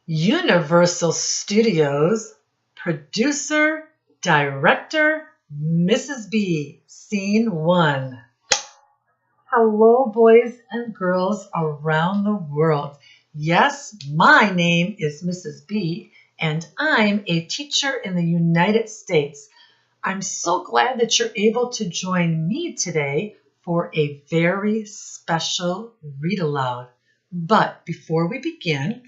Universal Studios, producer, director, Mrs. B, Scene 1. Hello, boys and girls around the world. Yes, my name is Mrs. B, and I'm a teacher in the United States. I'm so glad that you're able to join me today for a very special read aloud. But before we begin,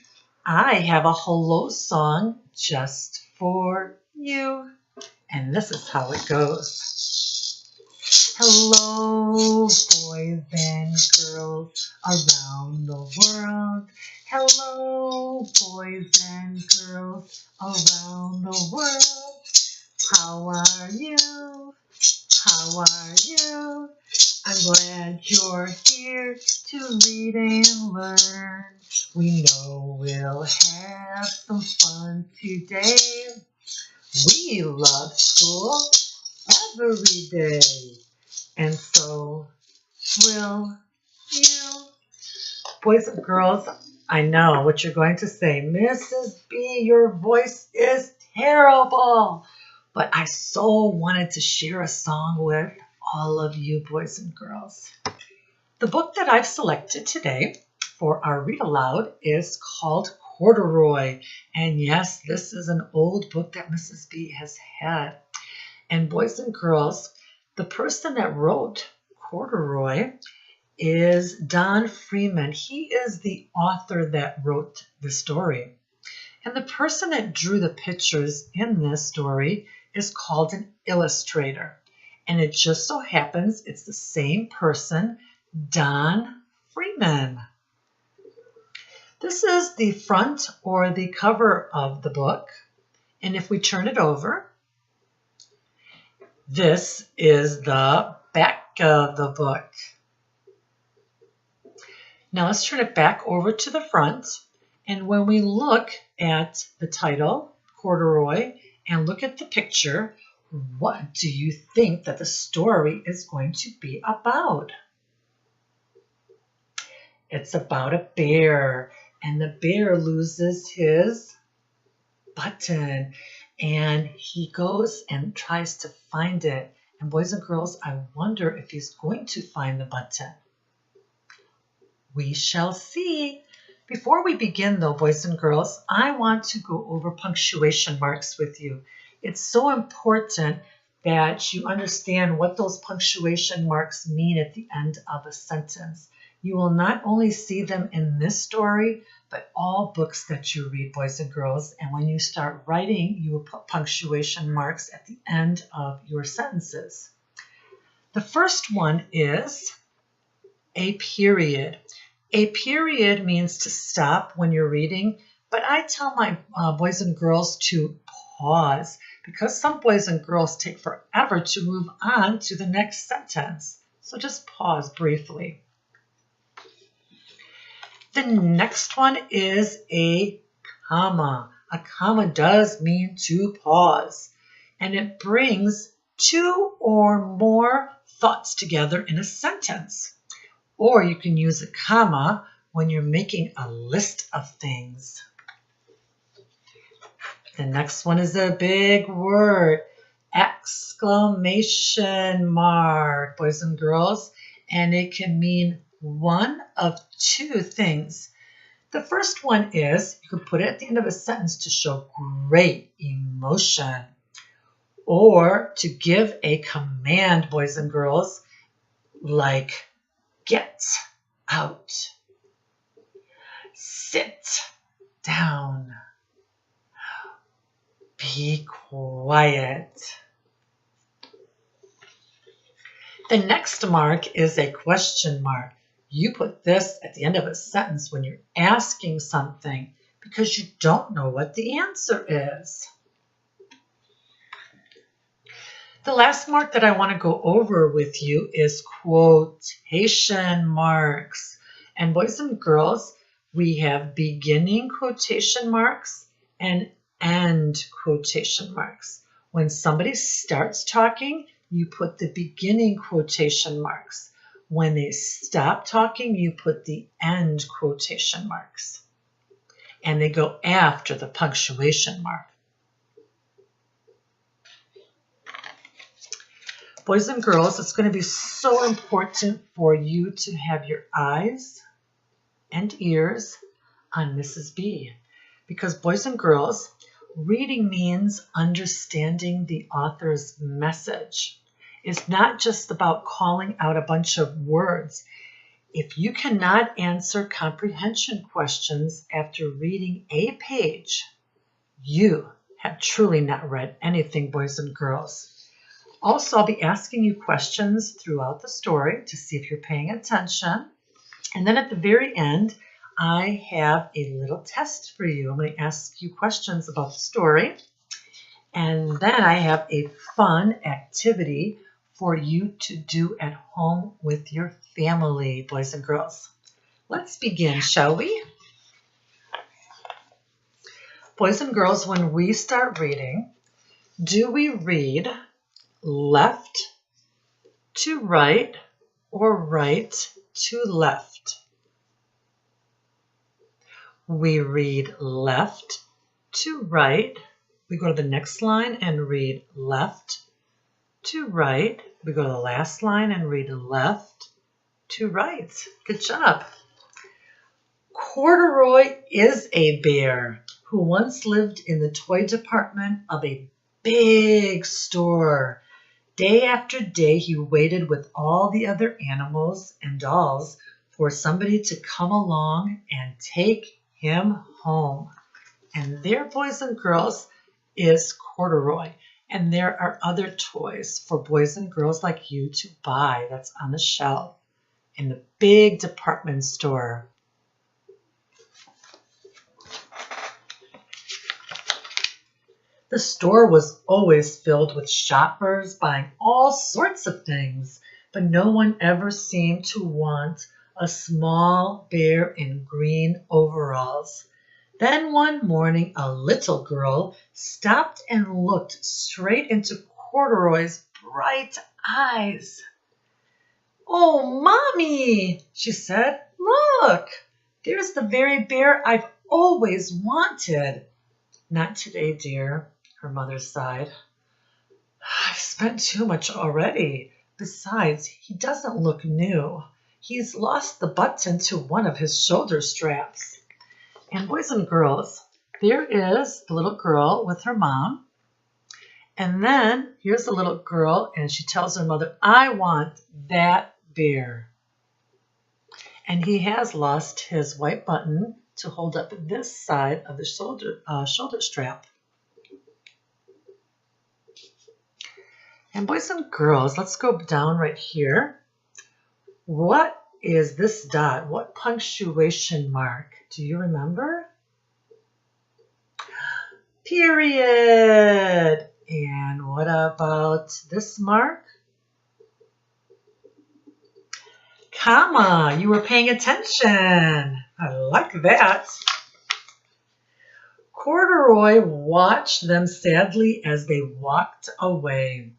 I have a hello song just for you. And this is how it goes. Hello, boys and girls around the world. Hello, boys and girls around the world. How are you? How are you? I'm glad you're here to read and learn. We know we'll have some fun today. We love school every day. And so will you. Boys and girls, I know what you're going to say. Mrs. B, your voice is terrible. But I so wanted to share a song with all of you boys and girls. The book that I've selected today for our read aloud is called Corduroy. And yes, this is an old book that Mrs. B has had. And boys and girls, the person that wrote Corduroy is Don Freeman. He is the author that wrote the story. And the person that drew the pictures in this story is called an illustrator. And it just so happens it's the same person, Don Freeman. This is the front or the cover of the book. And if we turn it over, this is the back of the book. Now let's turn it back over to the front. And when we look at the title, Corduroy, and look at the picture, what do you think that the story is going to be about? It's about a bear, and the bear loses his button, and he goes and tries to find it. And boys and girls, I wonder if he's going to find the button. We shall see. Before we begin though, boys and girls, I want to go over punctuation marks with you. It's so important that you understand what those punctuation marks mean at the end of a sentence. You will not only see them in this story, but all books that you read, boys and girls. And when you start writing, you will put punctuation marks at the end of your sentences. The first one is a period. A period means to stop when you're reading, but I tell my boys and girls to pause because some boys and girls take forever to move on to the next sentence. So just pause briefly. The next one is a comma. A comma does mean to pause, and it brings two or more thoughts together in a sentence. Or you can use a comma when you're making a list of things. The next one is a big word, exclamation mark, boys and girls, and it can mean one of two things. The first one is you can put it at the end of a sentence to show great emotion or to give a command, boys and girls, like get out, sit down, be quiet. The next mark is a question mark. You put this at the end of a sentence when you're asking something because you don't know what the answer is. The last mark that I want to go over with you is quotation marks. And boys and girls, we have beginning quotation marks and end quotation marks. When somebody starts talking, you put the beginning quotation marks. When they stop talking, you put the end quotation marks. and they go after the punctuation mark. Boys and girls, it's going to be so important for you to have your eyes and ears on Mrs. B. Because boys and girls, reading means understanding the author's message. It's not just about calling out a bunch of words. If you cannot answer comprehension questions after reading a page, you have truly not read anything, boys and girls. Also, I'll be asking you questions throughout the story to see if you're paying attention. And then at the very end, I have a little test for you. I'm going to ask you questions about the story. And then I have a fun activity for you to do at home with your family, boys and girls. Let's begin, shall we? Boys and girls, when we start reading, do we read left to right or right to left? We read left to right. We go to the next line and read left to right. We go to the last line and read left to right. Good job. Corduroy is a bear who once lived in the toy department of a big store. Day after day, he waited with all the other animals and dolls for somebody to come along and take him home. And there, boys and girls, is Corduroy. And there are other toys for boys and girls like you to buy that's on the shelf in the big department store. The store was always filled with shoppers buying all sorts of things, but no one ever seemed to want a small bear in green overalls. Then one morning, a little girl stopped and looked straight into Corduroy's bright eyes. "Oh, Mommy," she said, "look, there's the very bear I've always wanted." "Not today, dear," her mother sighed. "I've spent too much already. Besides, he doesn't look new. He's lost the button to one of his shoulder straps." And boys and girls, there is the little girl with her mom. And then here's the little girl, and she tells her mother, "I want that bear." And he has lost his white button to hold up this side of the shoulder strap. And boys and girls, let's go down right here. What is this dot? What punctuation mark? Do you remember? Period. And what about this mark? Comma. You were paying attention. I like that. Corduroy watched them sadly as they walked away.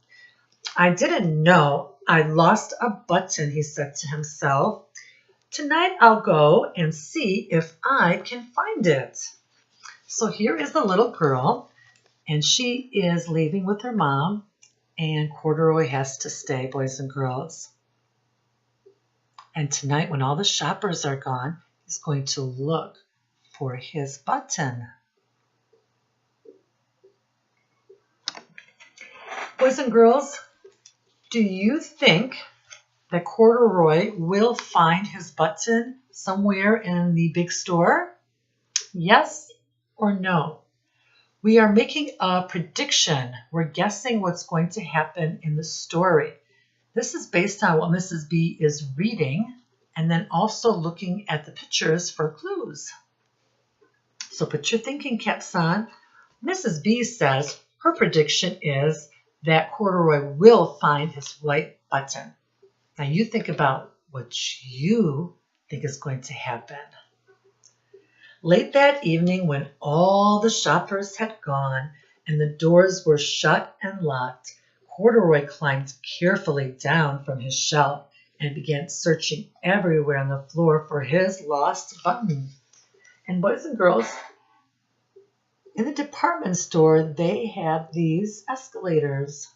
"I didn't know I'd lost a button," he said to himself. "Tonight I'll go and see if I can find it." So here is the little girl, and she is leaving with her mom, and Corduroy has to stay, boys and girls. And tonight, when all the shoppers are gone, he's going to look for his button. Boys and girls, do you think that Corduroy will find his button somewhere in the big store? Yes or no? We are making a prediction. We're guessing what's going to happen in the story. This is based on what Mrs. B is reading and then also looking at the pictures for clues. So put your thinking caps on. Mrs. B says her prediction is that Corduroy will find his white button. Now you think about what you think is going to happen. Late that evening, when all the shoppers had gone and the doors were shut and locked, Corduroy climbed carefully down from his shelf and began searching everywhere on the floor for his lost button. And boys and girls, in the department store, they have these escalators.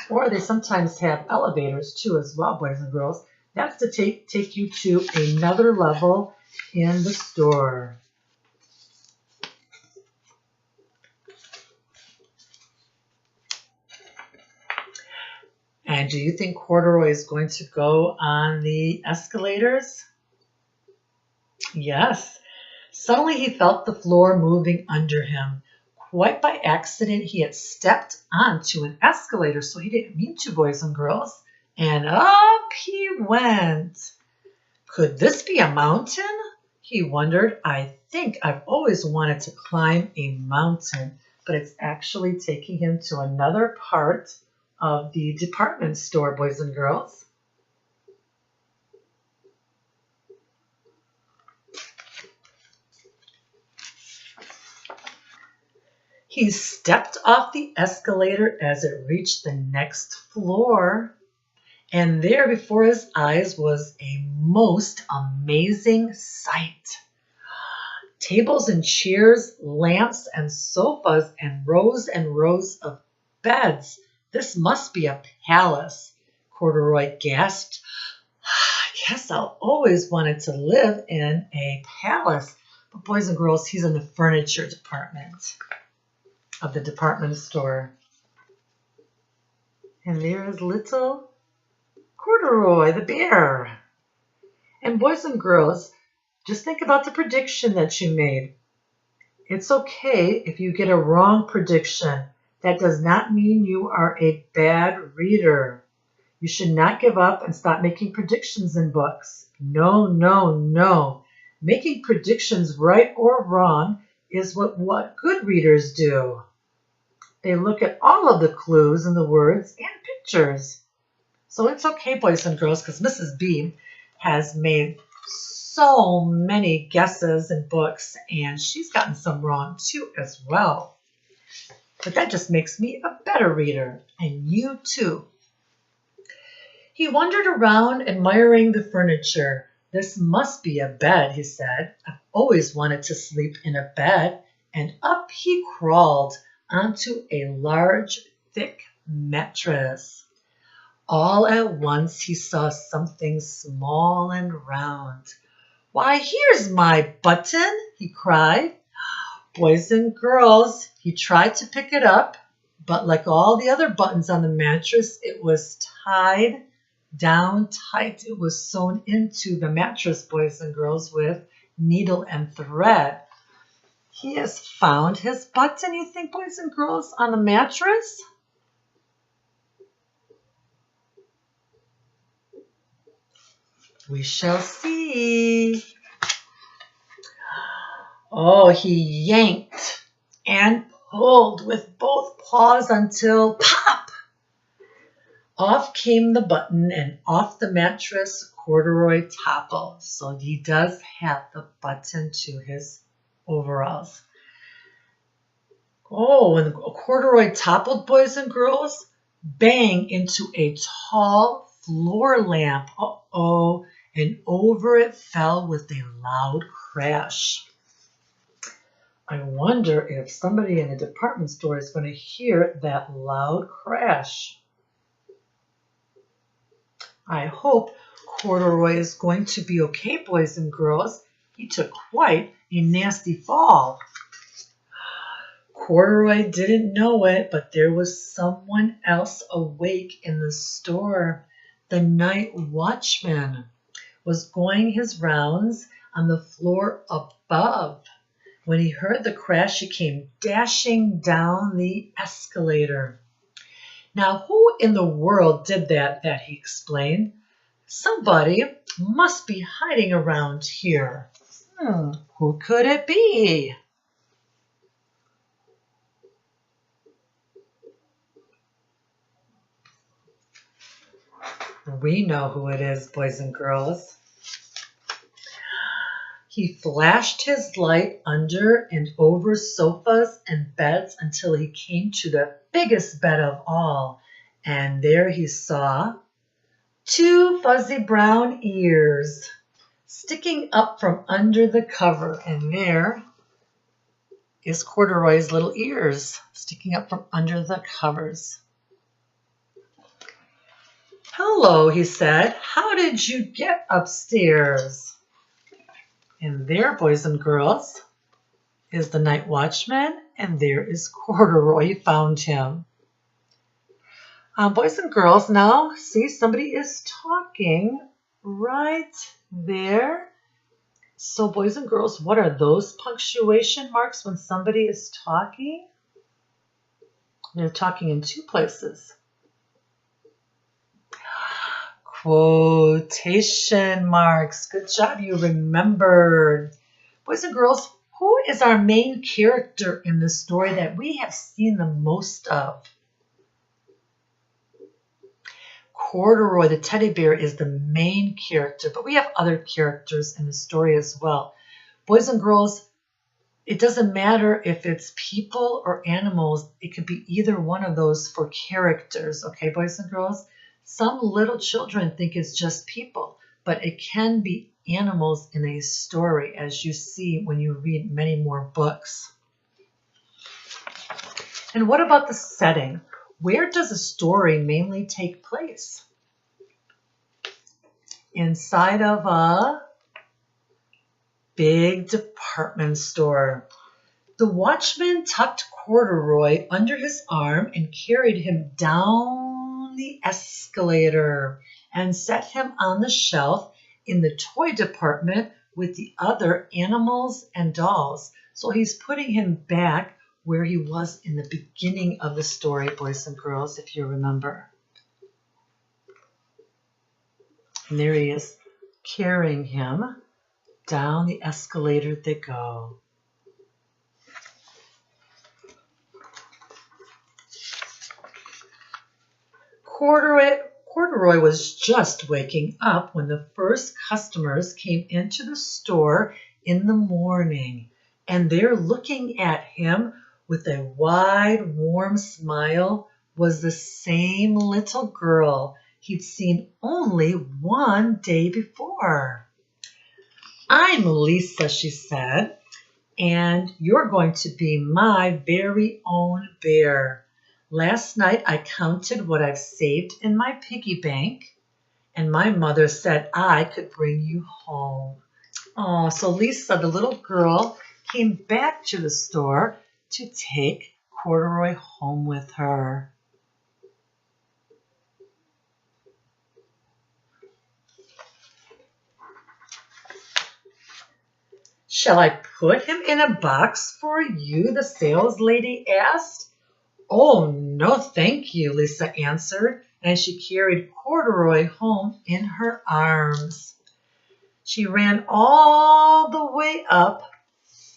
Or they sometimes have elevators too as well, boys and girls. That's to take you to another level in the store. And do you think Corduroy is going to go on the escalators? Yes. Suddenly he felt the floor moving under him. Quite by accident, he had stepped onto an escalator, so he didn't mean to, boys and girls. And up he went. Could this be a mountain? He wondered. I think I've always wanted to climb a mountain, but it's actually taking him to another part of the department store, boys and girls. He stepped off the escalator as it reached the next floor, and there before his eyes was a most amazing sight. Tables and chairs, lamps and sofas, and rows of beds. This must be a palace, Corduroy gasped. I guess I'll always wanted to live in a palace. But boys and girls, he's in the furniture department of the department store. And there is little Corduroy, the bear. And boys and girls, just think about the prediction that you made. It's okay if you get a wrong prediction. That does not mean you are a bad reader. You should not give up and stop making predictions in books. No, no, no. Making predictions right or wrong is what good readers do. They look at all of the clues in the words and pictures. So it's okay, boys and girls, because Mrs. B has made so many guesses in books, and she's gotten some wrong too as well. But that just makes me a better reader, and you too. He wandered around admiring the furniture. This must be a bed, he said. I've always wanted to sleep in a bed. And up he crawled onto a large, thick mattress. All at once he saw something small and round. Why, here's my button, he cried. Boys and girls, he tried to pick it up, but like all the other buttons on the mattress, it was tied down tight. It was sewn into the mattress, boys and girls, with needle and thread. He has found his button, you think, boys and girls, on the mattress? We shall see. Oh, he yanked and pulled with both paws until pop! Off came the button, and off the mattress Corduroy toppled. So he does have the button to his overalls. Oh, when Corduroy toppled, boys and girls, bang into a tall floor lamp. Uh-oh, and over it fell with a loud crash. I wonder if somebody in a department store is going to hear that loud crash. I hope Corduroy is going to be okay, boys and girls. He took quite a nasty fall. Corduroy didn't know it, but there was someone else awake in the store. The night watchman was going his rounds on the floor above. When he heard the crash, he came dashing down the escalator. Now, who in the world did that, he explained. Somebody must be hiding around here. Who could it be? We know who it is, boys and girls. He flashed his light under and over sofas and beds until he came to the biggest bed of all. And there he saw 2 fuzzy brown ears. sticking up from under the cover. And there is Corduroy's little ears sticking up from under the covers. "Hello," he said. "How did you get upstairs?" And there, boys and girls, is the night watchman, and there is Corduroy. You found him. Boys and girls, now see, somebody is talking right there. So boys and girls, what are those punctuation marks when somebody is talking? They're talking in two places. Quotation marks. Good job, you remembered. Boys and girls, who is our main character in the story that we have seen the most of? Corduroy, the teddy bear, is the main character, but we have other characters in the story as well. Boys and girls, it doesn't matter if it's people or animals. It could be either one of those for characters, okay, boys and girls? Some little children think it's just people, but it can be animals in a story, as you see when you read many more books. And what about the setting? Where does a story mainly take place? Inside of a big department store. The watchman tucked Corduroy under his arm and carried him down the escalator and set him on the shelf in the toy department with the other animals and dolls. So he's putting him back where he was in the beginning of the story, boys and girls, if you remember. And there he is, carrying him down the escalator they go. Corduroy was just waking up when the first customers came into the store in the morning, and there looking at him with a wide, warm smile was the same little girl he'd seen only one day before. "I'm Lisa," she said, "and you're going to be my very own bear. Last night I counted what I've saved in my piggy bank, and my mother said I could bring you home." Oh, so Lisa, the little girl, came back to the store to take Corduroy home with her. "Shall I put him in a box for you?" the sales lady asked. "Oh, no, thank you," Lisa answered, and she carried Corduroy home in her arms. She ran all the way up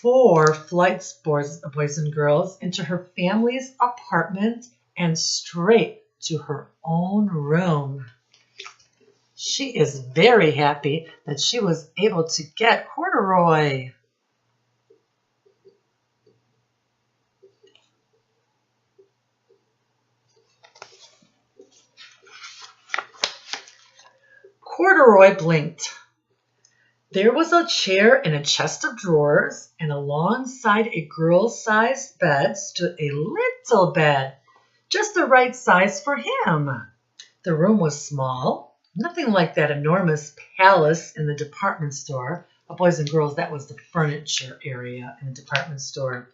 4 flights, boys and girls, into her family's apartment and straight to her own room. She is very happy that she was able to get Corduroy. Corduroy blinked. There was a chair and a chest of drawers, and alongside a girl-sized bed stood a little bed, just the right size for him. The room was small, nothing like that enormous palace in the department store. But boys and girls, that was the furniture area in the department store.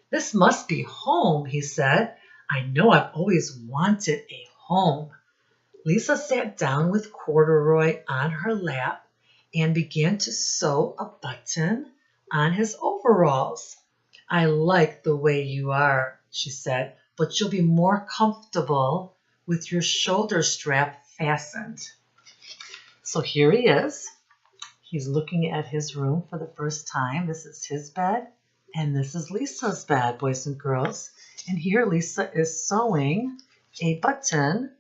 "This must be home," he said. "I know I've always wanted a home." Lisa sat down with Corduroy on her lap and began to sew a button on his overalls. "I like the way you are," she said, "but you'll be more comfortable with your shoulder strap fastened." So here he is. He's looking at his room for the first time. This is his bed, and this is Lisa's bed, boys and girls. And here Lisa is sewing a button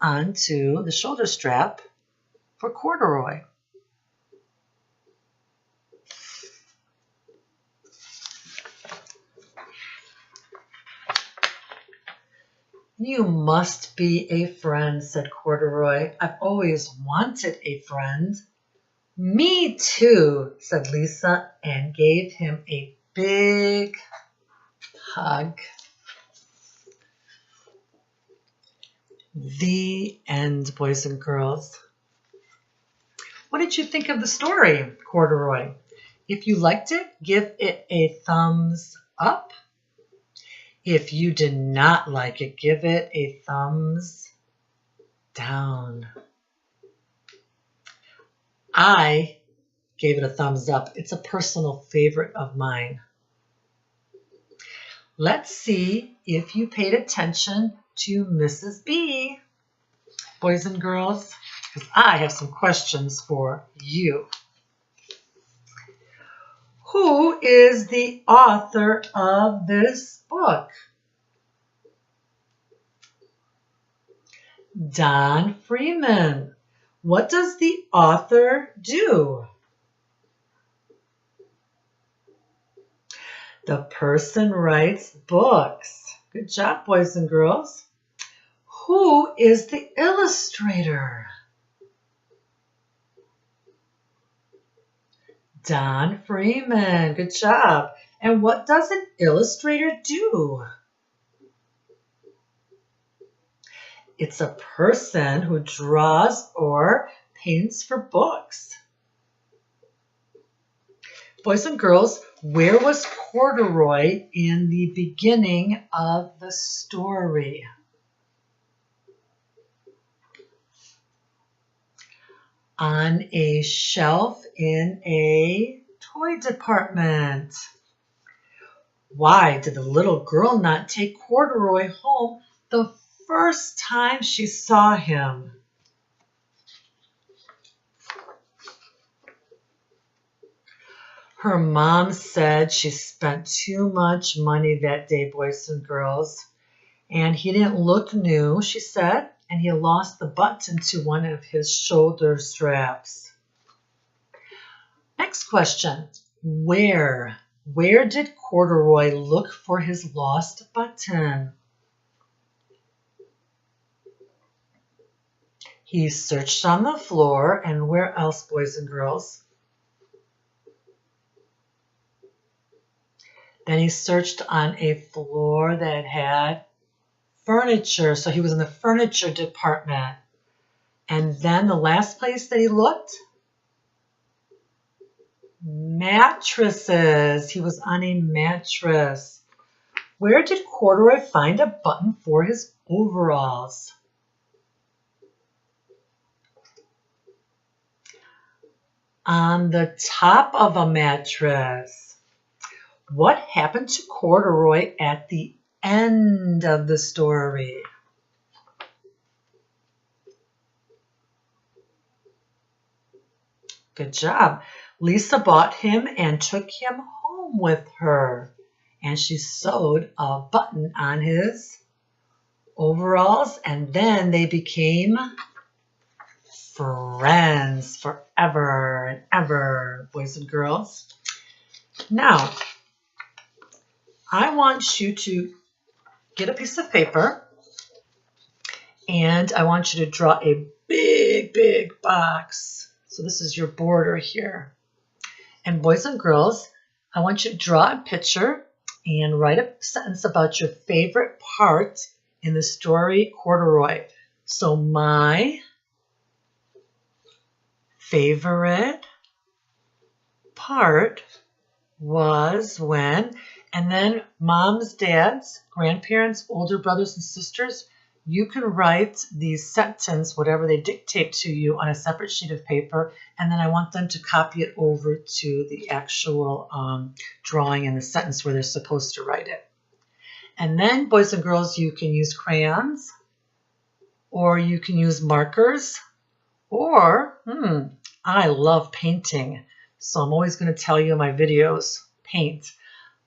onto the shoulder strap for Corduroy. "You must be a friend," said Corduroy. "I've always wanted a friend." Me too, said Lisa and gave him a big hug. The end, boys and girls. What did you think of the story, Corduroy? If you liked it, give it a thumbs up. If you did not like it, give it a thumbs down. I gave it a thumbs up. It's a personal favorite of mine. Let's see if you paid attention to Mrs. B, boys and girls, because I have some questions for you. Who is the author of this book? Don Freeman. What does the author do? The person writes books. Good job, boys and girls. Who is the illustrator? Don Freeman. Good job. And what does an illustrator do? It's a person who draws or paints for books. Boys and girls, where was Corduroy in the beginning of the story? On a shelf in a toy department. Why did the little girl not take Corduroy home the first time she saw him? Her mom said she spent too much money that day, boys and girls. And he didn't look new, she said, and he lost the button to one of his shoulder straps. Next question. Where did Corduroy look for his lost button? He searched on the floor, and where else, boys and girls? Then he searched on a floor that had furniture, so he was in the furniture department. And then the last place that he looked? Mattresses. He was on a mattress. Where did Corduroy find a button for his overalls? On the top of a mattress. What happened to Corduroy at the end of the story? Good job. Lisa bought him and took him home with her. And she sewed a button on his overalls, and then they became friends forever and ever, boys and girls. Now, I want you to get a piece of paper, and I want you to draw a big, big box. So this is your border here. And boys and girls, I want you to draw a picture and write a sentence about your favorite part in the story Corduroy. So my favorite part was when, and then moms, dads, grandparents, older brothers and sisters, you can write the sentence, whatever they dictate to you, on a separate sheet of paper, and then I want them to copy it over to the actual drawing in the sentence where they're supposed to write it. And then, boys and girls, you can use crayons, or you can use markers, or, I love painting, so I'm always going to tell you in my videos, paint.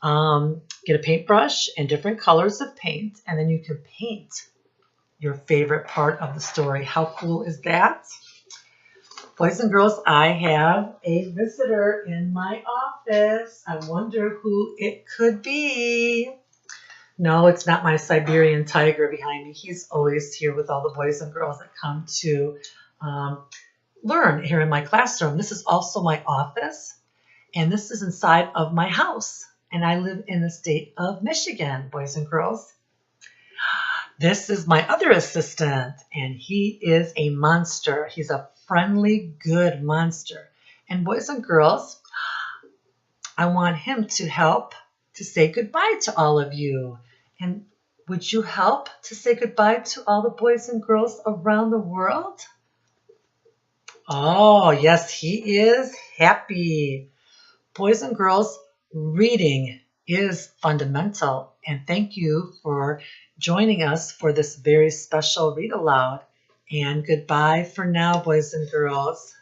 Get a paintbrush and different colors of paint, and then you can paint your favorite part of the story. How cool is that? Boys and girls, I have a visitor in my office. I wonder who it could be. No, it's not my Siberian tiger behind me. He's always here with all the boys and girls that come to learn here in my classroom. This is also my office, and this is inside of my house. And I live in the state of Michigan, boys and girls. This is my other assistant, and he is a monster. He's a friendly, good monster. And boys and girls, I want him to help to say goodbye to all of you. And would you help to say goodbye to all the boys and girls around the world? Oh, yes, he is happy. Boys and girls, reading is fundamental. And thank you for joining us for this very special read aloud. And goodbye for now, boys and girls.